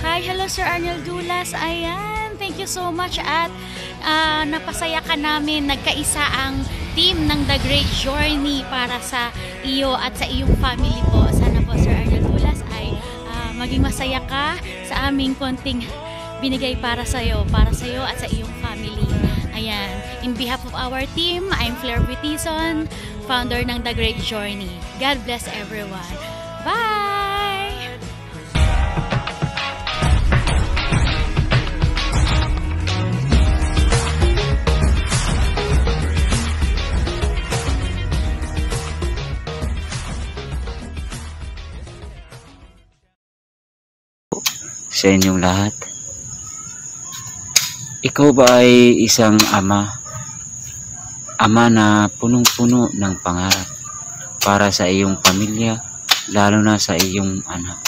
Hi, hello Sir Arnel Dulas. Ayan, thank you so much at napasaya ka namin. Nagkaisa ang team ng The Great Journey para sa iyo at sa iyong family po. Sana po Sir Arnel Dulas ay maging masaya ka sa aming konting binigay para sa iyo at sa iyong family. Ayan, in behalf of our team, I'm Claire Witison, founder ng The Great Journey. God bless everyone. Bye! Sa inyong lahat. Ikaw ba ay isang ama na punong-puno ng pangarap para sa iyong pamilya, lalo na sa iyong anak?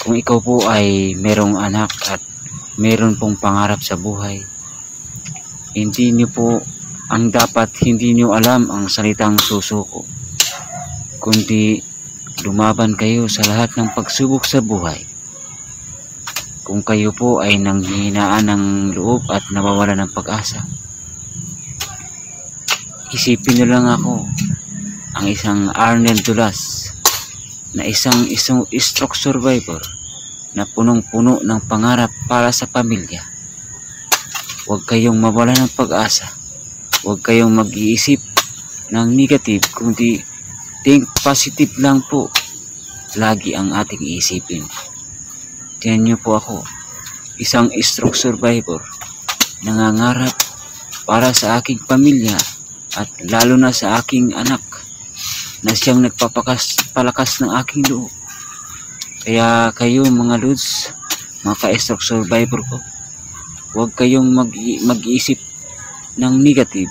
Kung ikaw po ay merong anak at meron pong pangarap sa buhay, hindi niyo alam ang salitang susuko, kundi lumaban kayo sa lahat ng pagsubok sa buhay. Kung kayo po ay nanghihinaan ng loob at nawawala ng pag-asa, isipin nyo lang ako, ang isang Arnel Dulas, na isang stroke survivor na punong-puno ng pangarap para sa pamilya. Huwag kayong mawala ng pag-asa. Huwag kayong mag-iisip ng negative, kundi think positive lang po. Lagi ang ating iisipin. Tingnan niyo po ako, isang stroke survivor, nangangarap para sa aking pamilya at lalo na sa aking anak na siyang nagpapalakas ng aking loob. Kaya kayo mga Lods, mga ka-stroke survivor ko, huwag kayong mag-iisip ng negative,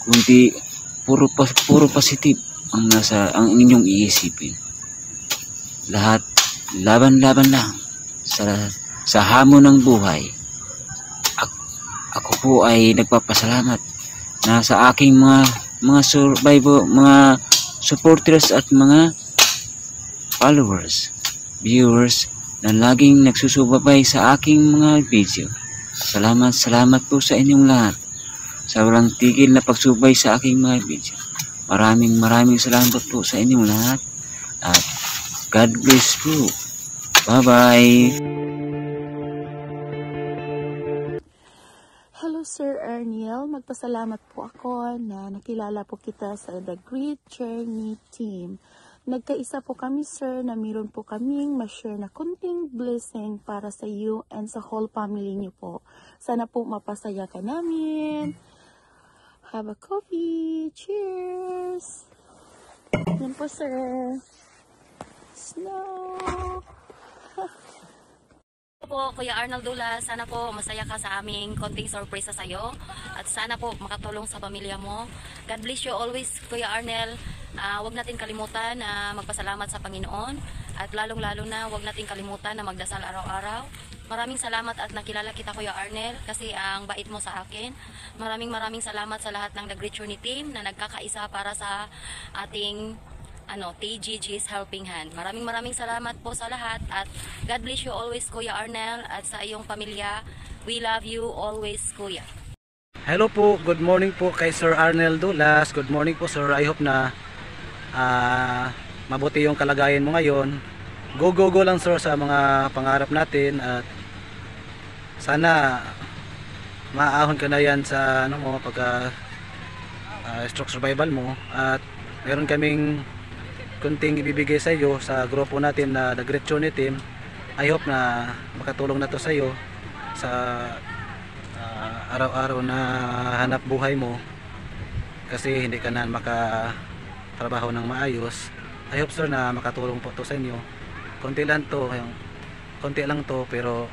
kundi puro positive ang inyong iisipin. Lahat laban-laban lang sa hamon ng buhay. Ako po ay nagpapasalamat na sa aking mga survivor, mga supporters at mga followers, viewers na laging nagsusubaybay sa aking mga video. Salamat po sa inyong lahat sa walang tigil na pagsubay sa aking mga video. Maraming salamat po sa inyong lahat at God bless po. Bye-bye. Hello Sir Arnel, magpasalamat po ako na nakilala po kita sa The Great Journey team. Nagkaisa po kami sir na meron po kaming ma-share na kunting blessing para sa you and sa whole family niyo po. Sana po mapasaya ka namin. Have a coffee. Cheers! Yan po sir. Snow! Po, Kuya Arnel Dulas, sana po masaya ka sa aming konting surprise sa iyo at sana po makatulong sa pamilya mo. God bless you always, Kuya Arnel. Huwag natin kalimutan na magpasalamat sa Panginoon at lalong-lalo na huwag natin kalimutan na magdasal araw-araw. Maraming salamat at nakilala kita, Kuya Arnel, kasi ang bait mo sa akin. Maraming salamat sa lahat ng The Great Journey team na nagkakaisa para sa ating TGG's Helping Hand. Maraming salamat po sa lahat at God bless you always, Kuya Arnel, at sa iyong pamilya. We love you always, Kuya. Hello po, good morning po kay Sir Arnel Dulas. Good morning po sir, I hope na mabuti yung kalagayan mo ngayon. Go lang sir sa mga pangarap natin at sana maahon ka na yan sa pagka stroke survival mo at meron kaming kunting ibibigay sa iyo sa grupo natin na The Great Journey Team. I hope na makatulong na to sa iyo sa araw-araw na hanap buhay mo kasi hindi ka na makatrabaho ng maayos. I hope sir na makatulong po to sa inyo. Konti lang to pero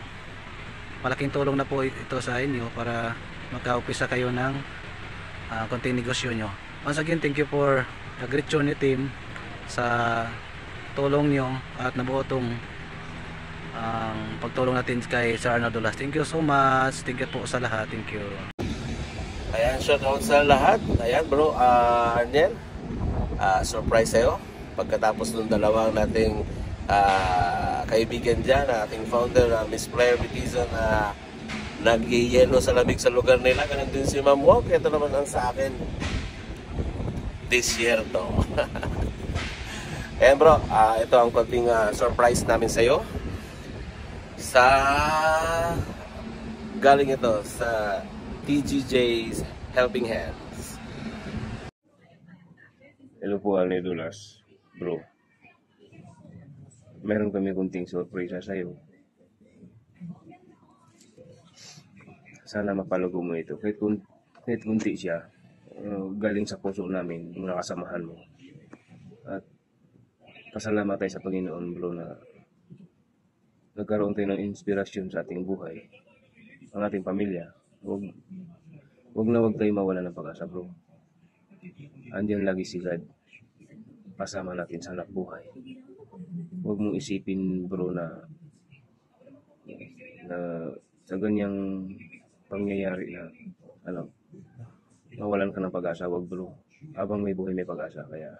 malaking tulong na po ito sa inyo para magka-umpisa kayo ng konting negosyo nyo. Once again, thank you for The Great Journey Team sa tulong nyo at nabuo tong pagtulong natin kay Sir Arnel Dulas. Thank you so much. Thank you po sa lahat. Thank you. Ayan, shout out sa lahat. Ayan bro, Arnel, surprise sa'yo pagkatapos ng dalawang nating kaibigan dyan, ating founder, Miss Claire Bitiza, na nag-yelo sa lamig sa lugar nila. Ganun din si Ma'am Wok. Ito naman ang sa akin. Desierto. Ayan bro, ito ang konting surprise namin sa'yo. Galing ito sa TGJ's Helping Hands. Hello po, Arnel Dulas. Bro, meron kami kunting surprise sa'yo. Sana mapalago mo ito. Kahit kunti siya, galing sa puso namin, mga kasamahan mo. At pasalamat tayo sa Panginoon, bro, na nagkaroon tayo ng inspirasyon sa ating buhay, ang ating pamilya. Huwag tayo mawala ng pag-asa, bro. Andiyan lagi si God. Pasama natin sa anak buhay. Huwag mong isipin, bro, na sa ganyang pangyayari na mawalan ka ng pag-asa. Huwag, bro. Habang may buhay, may pag-asa. Kaya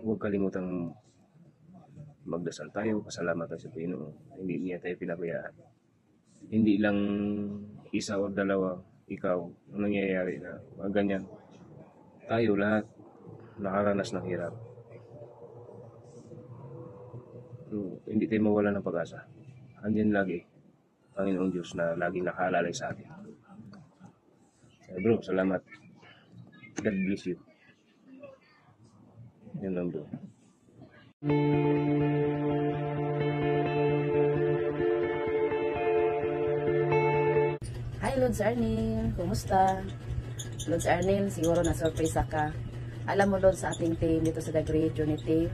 huwag kalimutang magdasal tayo, pasalamat tayo sa Panginoon. Hindi niya tayo pinabayaan. Hindi lang isa o dalawa, ikaw, ang nangyayari na ganyan. Tayo lahat nakaranas ng hirap. So, hindi tayo mawala ng pag-asa. Andiyan lagi, Panginoon Diyos, na laging nakaalalay sa atin. Bro, salamat. God bless you. Yan lang, bro. Hi Lods Arnel, kumusta? Lods Arnel, siguro na surprise ka. Alam mo Lods, sa ating team dito sa The Great Journey Team,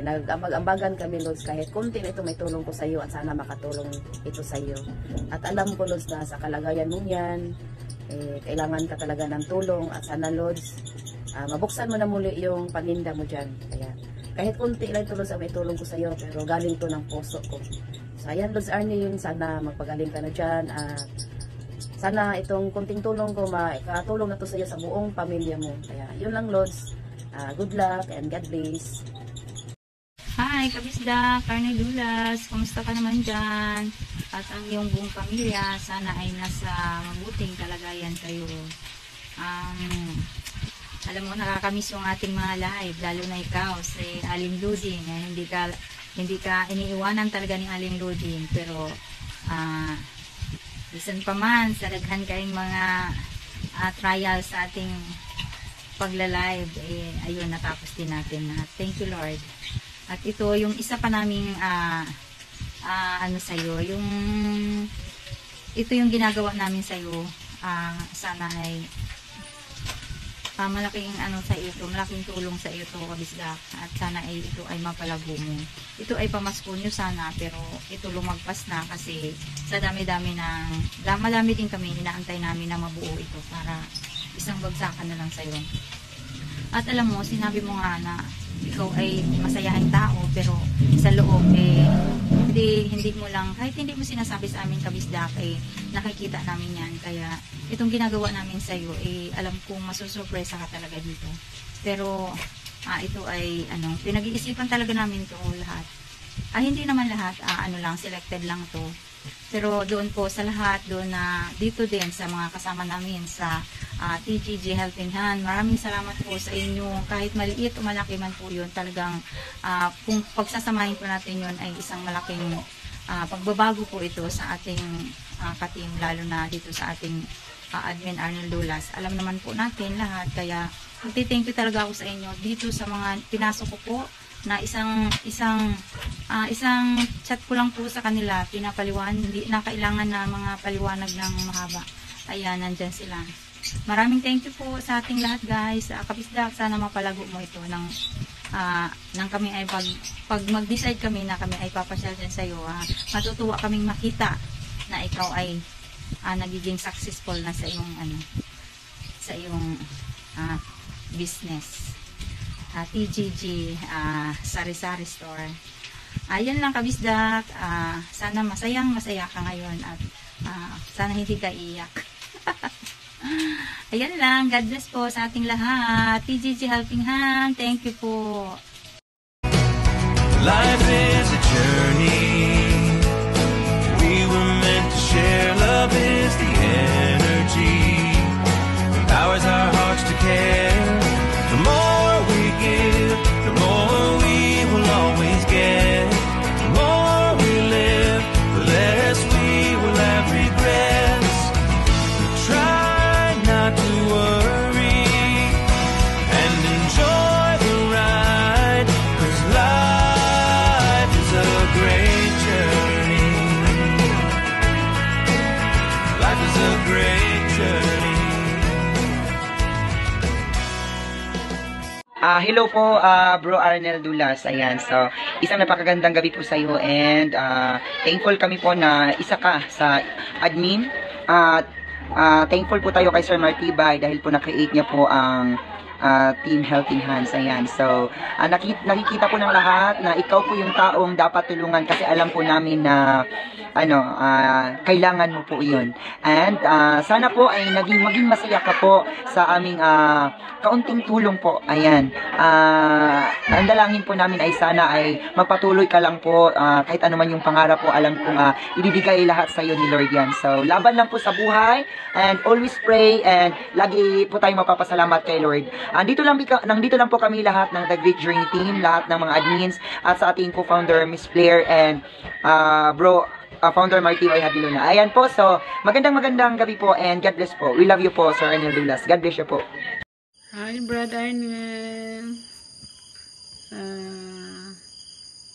nag-ambag-ambagan kami Lods, kahit konti na ito may tulong ko sa iyo at sana makatulong ito sa iyo. At alam ko Lods na sa kalagayan mo yan, kailangan ka talaga ng tulong at sana Lods, mabuksan mo na muli yung paninda mo dyan. Kaya kahit konti lang ito Lods may tulong ko sa iyo, pero galing to ng puso ko. So ayan Lods Arnel, sana magpagaling ka na dyan at sana itong kunting tulong ko makatulong na to sa iyo sa buong pamilya mo. Kaya yun lang Lods, good luck and God bless. Hi, Kabisda, Arnel Dulas, kumusta ka naman dyan? At ang iyong buong pamilya, sana ay nasa mabuting kalagayan kayo. Alam mo, nakakamiss yung ating mga live, lalo na ikaw, si Aling Ludin. Hindi ka iniiwanan talaga ni Aling Ludin, pero bisan pa man, sa daghan kayong mga trial sa ating pagla-live, ayun, natapos din natin na. Thank you, Lord. At ito, yung isa pa naming sa'yo, ito yung ginagawa namin sa'yo, sana ay malaking sa iyo to, malaking tulong sa iyo to, Kabisda, at sana ay ito ay mapalago mo. Ito ay pamasko nyo sana, pero ito lumagpas na kasi sa dami-dami madami din kami, inaantay namin na mabuo ito para isang bagsakan na lang sa iyo. At alam mo, sinabi mo nga na ikaw ay masayahin tao, pero sa loob hindi mo lang, kahit hindi mo sinasabi sa amin, Kabisda, nakikita namin yan. Kaya itong ginagawa namin sa iyo, alam kong masusurpresa ka talaga dito. Pero ito ay pinag-iisipan talaga namin to lahat. Hindi naman lahat, selected lang to. Pero doon po sa lahat, doon na dito din sa mga kasama namin sa TGJ Helping Hand, maraming salamat po sa inyo. Kahit maliit o malaki man po yun, talagang kung pagsasamahin po natin yun ay isang malaking pagbabago po ito sa ating ka-team, lalo na dito sa ating admin Arnel Dulas. Alam naman po natin lahat, kaya thank you talaga ako sa inyo dito sa mga pinasok ko po na isang chat ko lang po sa kanila, pinapaliwanag, hindi na kailangan na mga paliwanag ng mahaba. Ayan, nandyan sila. Maraming thank you po sa ating lahat, guys. Kabisda, sana mapalago mo ito nang kami ay pag mag-decide kami na kami ay papasyal din sa iyo. Matutuwa kaming makita na ikaw ay nagiging successful na sa iyong business. TGG Sari-Sari Store. Ayan lang, Kabisdak. Sana masaya ka ngayon at sana hindi ka iyak. Ayan lang. God bless po sa ating lahat. TGG Helping Hand. Thank you po. Life is a journey. We were meant to share. Love is the energy. Powers our hearts to care. The more we give, the more we will always get. The more we live, the less we will have regrets. Try not to worry and enjoy the ride, 'cause life is a great journey. Life is a great journey. Hello po, Bro Arnel Dulas. Ayan, so isang napakagandang gabi po sa iyo, and thankful kami po na isa ka sa admin. At thankful po tayo kay Sir Martibay dahil po na-create niya po ang Team Helping Hands. Ayan, so nakikita po ng lahat na ikaw po yung taong dapat tulungan, kasi alam po namin na kailangan mo po yun. And sana po ay maging masaya ka po sa aming kaunting tulong po. Ayan, ang dalangin po namin ay sana ay magpatuloy ka lang po, kahit ano man yung pangarap po, alam kong ibibigay lahat sa iyo ni Lord yan. So laban lang po sa buhay, and always pray, and lagi po tayong mapapasalamat kay Lord. Nandito lang po kami lahat ng The Great Journey Team, lahat ng mga admins, at sa ating co-founder Miss Blair, and Bro Founder Martibay Habiluna. Ayan po, so magandang gabi po, and God bless po. We love you po, Sir Arnel Dulas. God bless you po. Hi, Brother Arnel.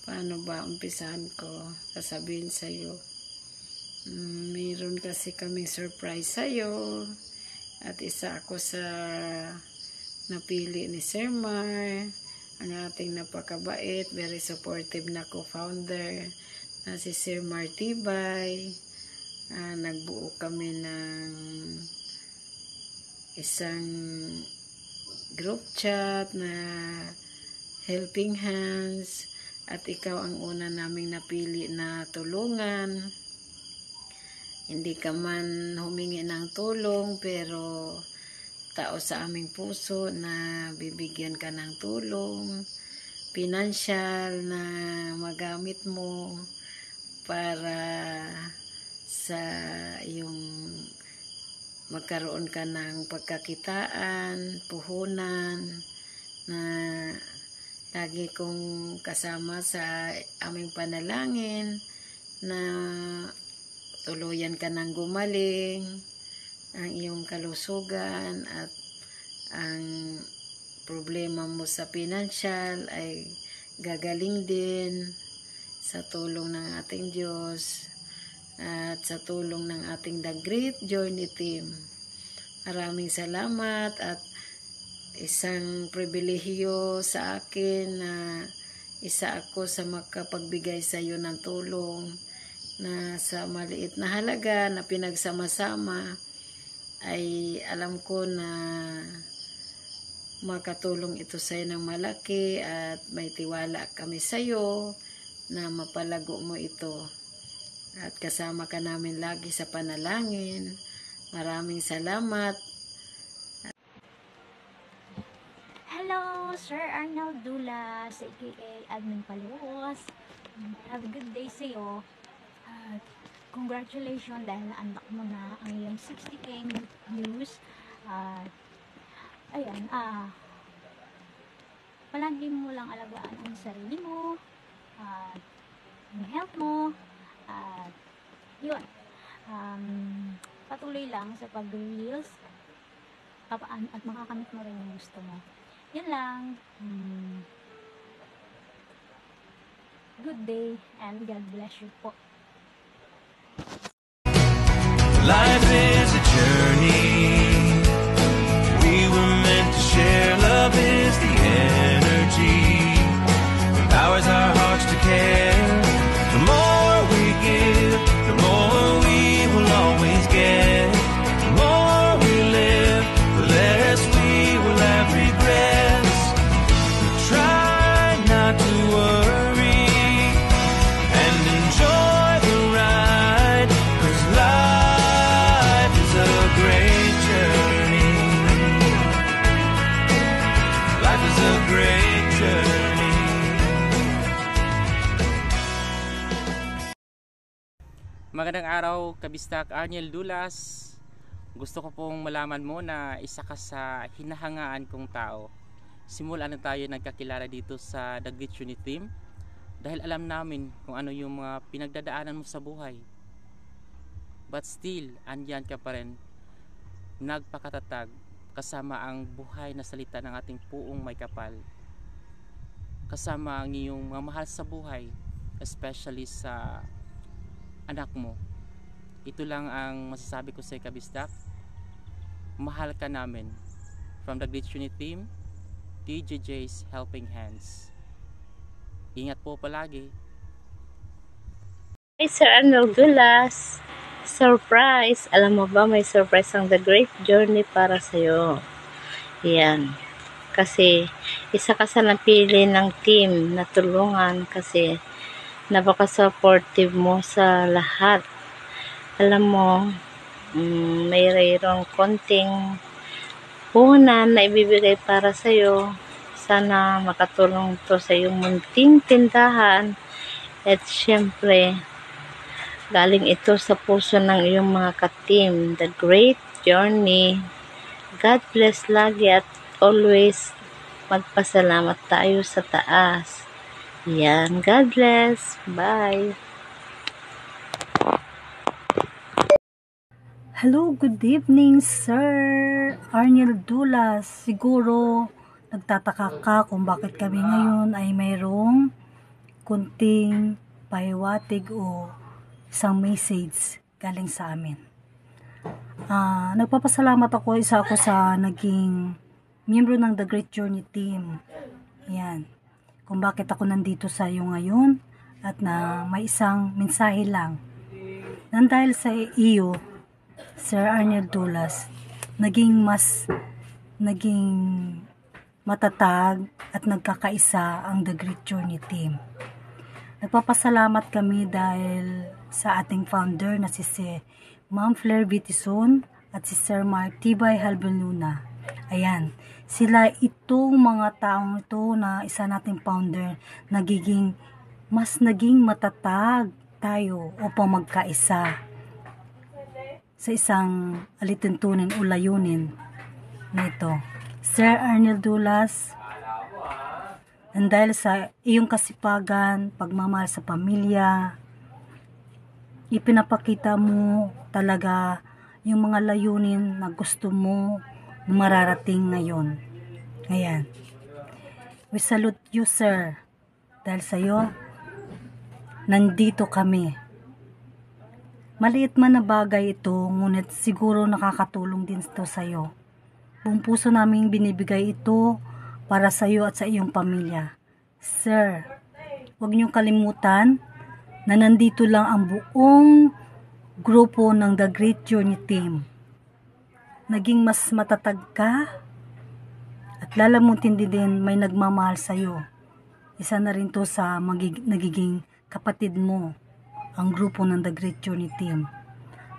Paano ba umpisahan ko? Sasabihin sa'yo. Mayroon kasi kaming surprise sa'yo. At isa ako sa napili ni Sir Mar, ang ating napakabait, very supportive na co-founder na si Sir Martibay. Nagbuo kami ng isang group chat na Helping Hands, at ikaw ang una naming napili na tulungan. Hindi ka man humingi ng tulong, pero tao sa aming puso na bibigyan ka ng tulong, pinansyal na magamit mo para sa iyong magkaroon ka ng pagkakitaan, puhunan, na lagi kong kasama sa aming panalangin na tuluyan ka ng gumaling ang iyong kalusugan, at ang problema mo sa pinansyal ay gagaling din sa tulong ng ating Diyos at sa tulong ng ating The Great Journey Team. Maraming salamat, at isang pribilehiyo sa akin na isa ako sa makapagbigay sa iyo ng tulong na sa maliit na halaga na pinagsama-sama ay alam ko na makatulong ito sa iyo ng malaki, at may tiwala kami sa iyo na mapalago mo ito, at kasama ka namin lagi sa panalangin. Maraming salamat. Hello, Sir Arnold Dulas, aka Admin Paluos. Have a good day sa iyo. Congratulations dahil na-unlock mo na ang iyong 60k views. Ayan, palagi mo lang alagaan ang sarili mo, ang health mo, at yun, patuloy lang sa pag-reels, at makakamit mo rin yung gusto mo. Yan lang. Good day, and God bless you po. Life is a journey. We were meant to share. Love is the energy. Powers our hearts to care. The more we give, the more we will always get. The more we live, the less we will have regrets. Try not to worry and enjoy the ride, 'cause life is a great journey. Life is a great journey. Magandang araw, Kabistak Arniel Dulas. Gusto ko pong malaman mo na isa ka sa hinahangaan kong tao. Simula na tayo nagkakilala dito sa The Great Journey Team dahil alam namin kung ano yung mga pinagdadaanan mo sa buhay. But still, andyan ka pa rin, nagpakatatag kasama ang buhay na salita ng ating puong may kapal. Kasama ang iyong mga mahal sa buhay, especially sa anak mo. Ito lang ang masasabi ko sa Kabistak. Mahal ka namin. From the Great Journey Team, DJJ's Helping Hands. Ingat po palagi. Hey Sir Arnold Dulas, surprise! Alam mo ba may surprise ang The Great Journey para sa'yo? Yan. Kasi isa ka sa napili ng team na tulungan kasi napaka-supportive mo sa lahat. Alam mo, mayroong konting puhunan na ibibigay para sa'yo. Sana makatulong to sa iyong munting tindahan. At syempre, galing ito sa puso ng iyong mga ka-team, The Great Journey. God bless lagi at always magpasalamat tayo sa taas. Yan, God bless. Bye. Hello, good evening, Sir Arniel Dulas. Siguro nagtataka ka kung bakit kami ngayon ay mayroong kunting pahiwatig o isang message galing sa amin. Nagpapasalamat ako, isa ako sa naging miyembro ng The Great Journey Team. Yan. Kung bakit ako nandito sa iyo ngayon at na may isang mensahe lang. Nang dahil sa iyo, Sir Arniel Dulas, naging matatag at nagkakaisa ang The Great Journey Team. Nagpapasalamat kami dahil sa ating founder na si Ma'am Flair Vitison at si Sir Martibay Halbeluna. Ayan, sila itong mga taong ito na isa nating founder mas naging matatag tayo upang magkaisa sa isang alituntunin o layunin na ito. Sir Arniel Dulas, and dahil sa iyong kasipagan, pagmamahal sa pamilya, ipinapakita mo talaga yung mga layunin na gusto mo mararating ngayon. Ayan. We salute you, sir. Dahil sa iyo, nandito kami. Maliit man na bagay ito, ngunit siguro nakakatulong din ito sa iyo. Buong puso namin binibigay ito para sa iyo at sa iyong pamilya. Sir, huwag niyong kalimutan na nandito lang ang buong grupo ng The Great Journey Team. Naging mas matatag ka at lalamutin din may nagmamahal sa iyo. Isa na rin to sa nagiging kapatid mo, ang grupo ng The Great Journey Team.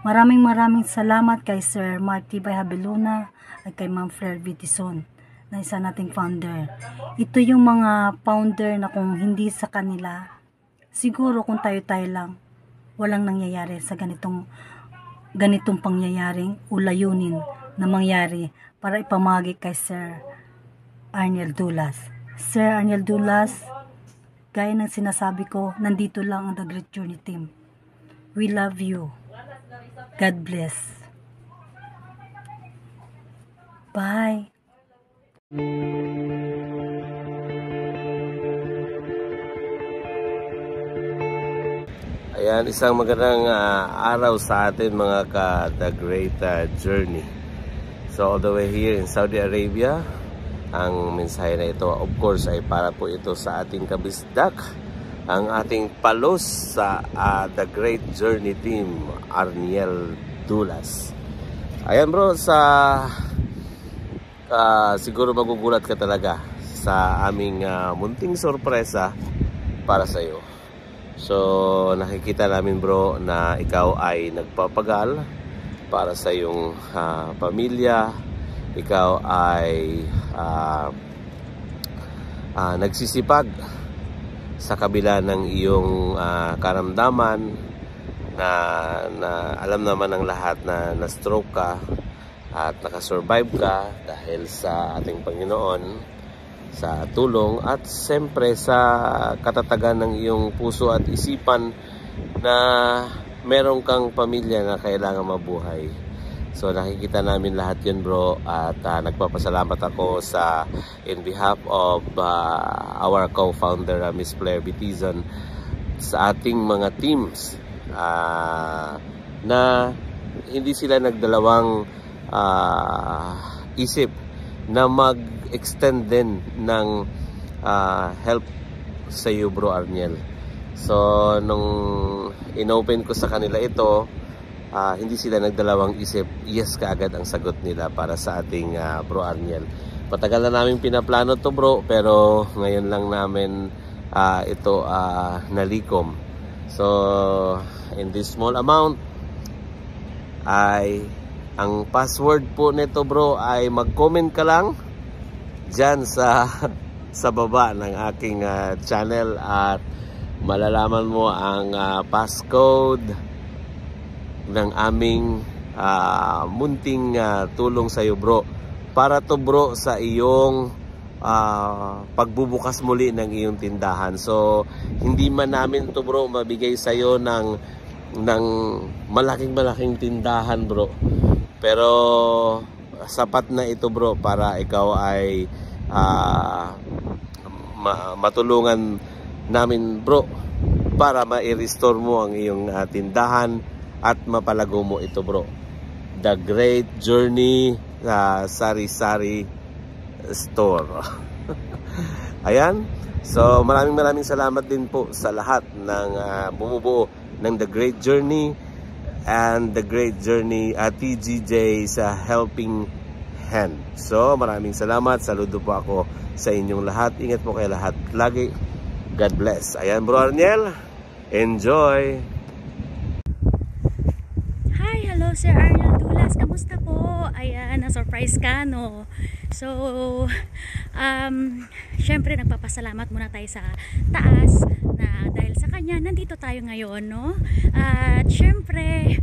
Maraming salamat kay Sir Martibay Halbeluna at kay Ma'am Flair Vitison na isa nating founder. Ito yung mga founder na kung hindi sa kanila, siguro kung tayo-tayo lang, walang nangyayari sa ganitong pangyayaring o layunin na mangyari para ipamahagi kay Sir Arniel Dulas. Sir Arniel Dulas, gaya ng sinasabi ko, nandito lang ang The Great Journey Team. We love you. God bless. Bye. Ayan, isang magandang araw sa atin mga ka-The Great Journey. So all the way here in Saudi Arabia, ang mensahe na ito of course ay para po ito sa ating kabisdak, ang ating palos sa The Great Journey Team, Arniel Dulas. Ayan bro, siguro magugulat ka talaga sa aming munting sorpresa para sa iyo. So nakikita namin bro na ikaw ay nagpapagal para sa iyong pamilya. Ikaw ay nagsisipag sa kabila ng iyong karamdaman na alam naman ng lahat na na-stroke ka at nakasurvive ka dahil sa ating Panginoon, sa tulong at siyempre sa katatagan ng iyong puso at isipan na meron kang pamilya na kailangan mabuhay. So nakikita namin lahat yun, bro, at nagpapasalamat ako in behalf of our co-founder Miss Claire Bitizon sa ating mga teams na hindi sila nagdalawang isip na mag-extend din ng help sa iyo, bro Arniel. So nung inopen ko sa kanila ito, hindi sila nagdalawang isip, yes kaagad ang sagot nila para sa ating bro Arniel. Matagal na namin pinaplano to, bro, pero ngayon lang namin ito nalikom. So in this small amount ay ang password po nito, bro, ay mag-comment ka lang dyan sa baba ng aking channel at malalaman mo ang passcode ng aming munting tulong sa iyo, bro. Para to, bro, sa iyong pagbubukas muli ng iyong tindahan. So hindi man namin to, bro, mabigay sa iyo ng malaking tindahan, bro. Pero sapat na ito, bro, para ikaw ay matulungan namin, bro, para ma-restore mo ang iyong tindahan at mapalago mo ito, bro. The Great Journey Sari-Sari Store. Ayan. So maraming salamat din po sa lahat ng bumubuo ng The Great Journey and The Great Journey at TGJ sa Helping Hand. So maraming salamat. Saludo po ako sa inyong lahat. Ingat po kayo lahat lagi. God bless. Ayan, bro Arniel. Enjoy. Hi, hello Sir Arniel Dulas. Kamusta po? Ayan, na-surprise ka, no? So, syempre nagpapasalamat muna tayo sa taas na dahil sa kanya nandito tayo ngayon, no? At syempre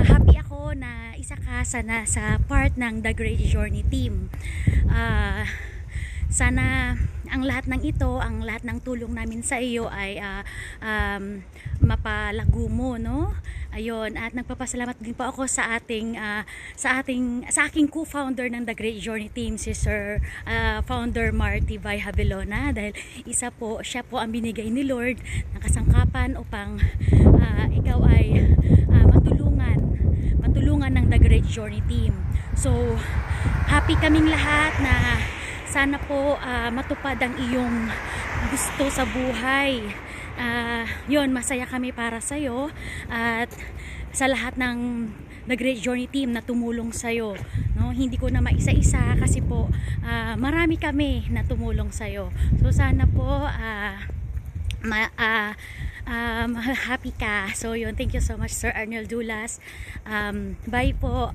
happy ako na isa ka sa part ng The Great Journey team. Sana ang lahat ng ito, ang lahat ng tulong namin sa iyo ay mapalago mo, no? Ayun, at nagpapasalamat din po ako sa aking co-founder ng The Great Journey team, si Sir Founder Marty Bay Havilona, dahil siya po ang binigay ni Lord ng kasangkapan upang ikaw ay matulungan ng The Great Journey team. So, happy kaming lahat na sana po matupad ang iyong gusto sa buhay. Yun, masaya kami para sa'yo at sa lahat ng The Great Journey team na tumulong sa'yo, no? Hindi ko na maisa-isa kasi po marami kami na tumulong sa'yo. So sana po happy ka. So yun, thank you so much Sir Arniel Dulas. Bye po.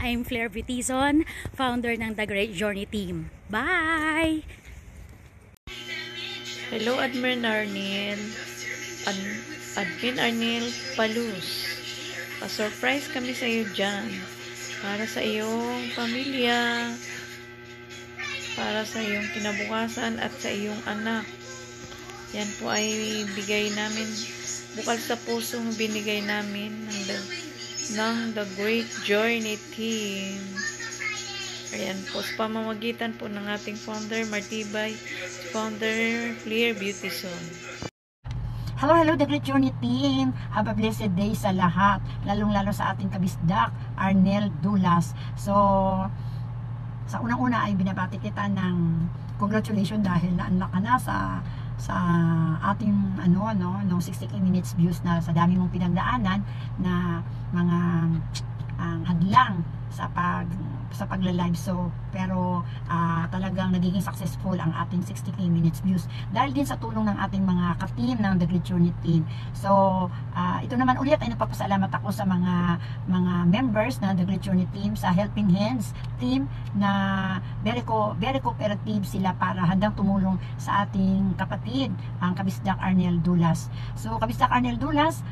I'm Claire Bitizon, founder ng The Great Journey team. Bye! Hello, Admin Arniel. Admin Arniel Palus. Pa-surprise kami sa iyo dyan. Para sa iyong pamilya, para sa iyong kinabukasan at sa iyong anak. Yan po ay bigay namin, bukal sa pusong binigay namin ng The Great Journey team. Ayan po, sa pamamagitan po ng ating founder, Martibay, founder, Claire Beautyson. Hello, The Great Journey team. Have a blessed day sa lahat, lalong-lalo sa ating kabisdak, Arniel Dulas. So, sa unang-una ay binabati kita ng congratulations dahil na-unlock ka na sa ating no 60 minutes views na sa dami mong pinagdaanan na mga hadlang sa sa pagla-live. So, pero talagang nagiging successful ang ating 60k minutes views dahil din sa tulong ng ating mga ka-team ng The Great Journey Team. So, ito naman ulit ay nagpapasalamat ako sa mga members ng The Great Journey Team, sa Helping Hands team na very cooperative sila para handang tumulong sa ating kapatid, ang Kabisdak Arnel Dulas. So, Kabisdak Arnel Dulas,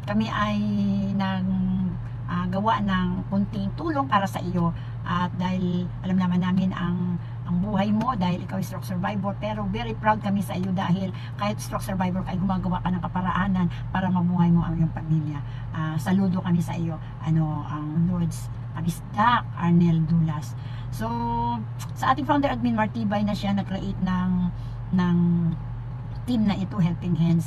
kami ay gawa ng kunting tulong para sa iyo, at dahil alam naman namin ang buhay mo, dahil ikaw ay stroke survivor, pero very proud kami sa iyo dahil kahit stroke survivor ka ay gumagawa ka ng kaparaanan para mabuhay mo ang iyong pamilya. Saludo kami sa iyo, ang Lord's Kabisdak Arnel Dulas. So, sa ating founder admin Martibay na siya nag-create ng team na ito, Helping Hands.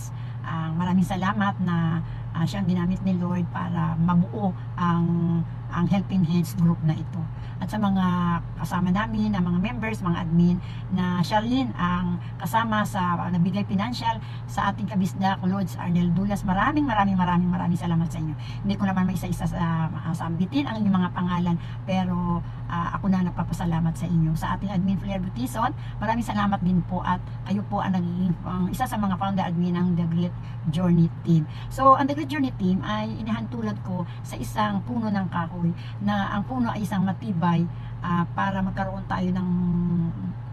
Maraming salamat na siyang ginamit ni Lord para mabuo ang Helping Hands group na ito. At sa mga kasama namin, na mga members, mga admin, na siya rin ang kasama sa nabigay financial sa ating Kabisdak, Lords Arnel Dulas. Maraming salamat sa inyo. Hindi ko naman may isa-isa sambitin ang inyong mga pangalan, pero ako na nagpapasalamat sa inyo. Sa ating admin Flair Butison, maraming salamat din po, at kayo po ang naging isa sa mga founder admin ng The Great Journey Team. So, ang The Great Journey Team ay inihantulad ko sa isang puno ng kahoy, na ang puno ay isang matibay para magkaroon tayo ng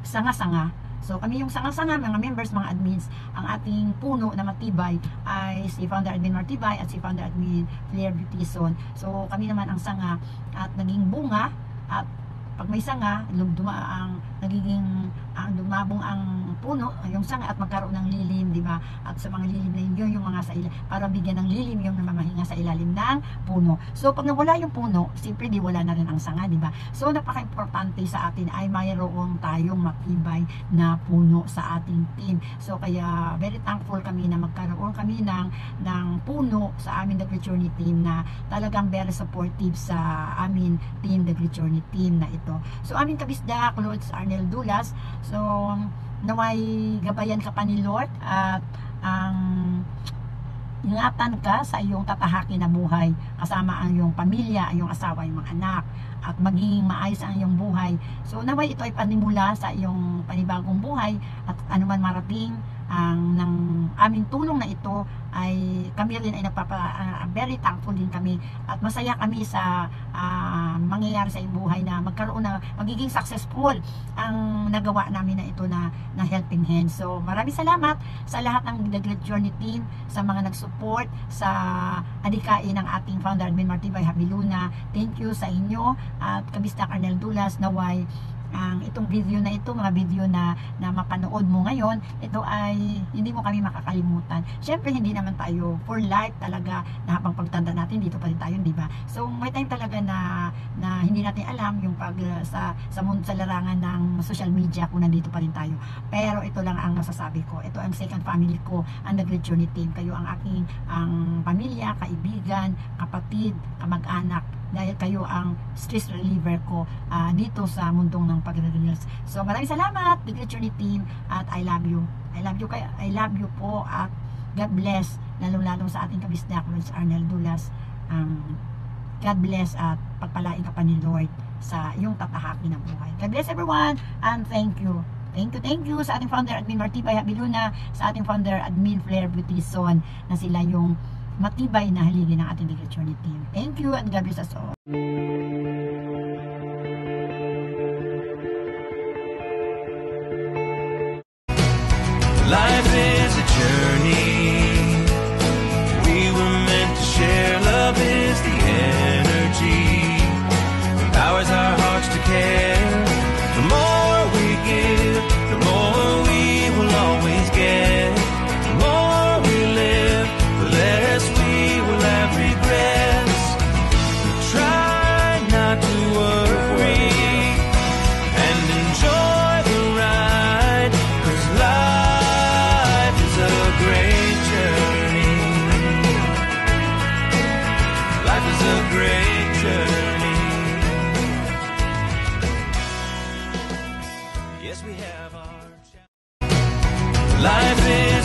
sanga-sanga. So, kami yung sanga-sanga, mga members, mga admins. Ang ating puno na matibay ay si Founder Admin Martibay at si Founder Admin Flair Butison. So, kami naman ang sanga, at naging bunga, at pag may sanga, nagiging lumabong ang puno, yung sanga, at magkaroon ng lilim, di ba? At sa mga lilim na yun, yung mga sa ilalim, para bigyan ng lilim yung namamahinga sa ilalim ng puno. So, pag nawala yung puno, siyempre di wala na rin ang sanga, di ba? So, napaka-importante sa atin ay mayroon tayong matibay na puno sa ating team. So, kaya very thankful kami na magkaroon kami ng puno sa amin The Great Journey Team, na talagang very supportive sa amin team, The Great Journey Team na ito. So, aming Kabisdak, Lords Arnel Dulas. So, naway gabayan ka pa ni Lord, at ingatan ka sa iyong tatahakin na buhay, kasama ang iyong pamilya, ang iyong asawa, ang mga anak, at maging maayos ang iyong buhay. So, naway ito ay panimula sa iyong panibagong buhay, at anuman marating ng aming tulong na ito, ay kami rin ay very thankful din kami, at masaya kami sa mangyayari sa iyong buhay, na magiging successful ang nagawa namin na ito na Helping Hands. So, maraming salamat sa lahat ng The Great Journey Team, sa mga nag-support sa adikain ng ating founder Admin Martibay Habiluna. Thank you sa inyo, at Kabisdak Arnel Dulas. Naway itong video na ito, mga video na mapanood mo ngayon, ito ay hindi mo kami makakalimutan. Syempre, hindi naman tayo for life talaga, na habang pagtanda natin dito pa rin tayo, di ba? So, may time talaga na hindi natin alam yung sa larangan ng social media kung nandito pa rin tayo. Pero ito lang ang masasabi ko. Ito ang second family ko, ang The Great Journey Team. Kayo ang aking pamilya, kaibigan, kapatid, kamag-anak, dahil kayo ang stress reliever ko dito sa mundong ng pag-reels. So, maraming salamat, The Great Journey Team, at I love you. I love you po, at God bless, lalong-lalong sa ating Kabisdak, Lords Arnel Dulas. God bless, at pagpalain ka pa ni Lord sa iyong tatahakin ng buhay. God bless everyone, and thank you. Thank you sa ating founder Admin Martibay Habiluna, sa ating founder Admin Flair Butison, na sila yung matibay na haligi ng ating The Great Journey Team. Thank you, and God bless us all. Life is a journey. We were meant to share. Love is the energy that powers our hearts to care. The more we give, the more we will always get. The more we live, the less we will have regrets. We try not to worry and enjoy the ride, 'cause life is a great journey. Life is a great journey. Yes, we have our life is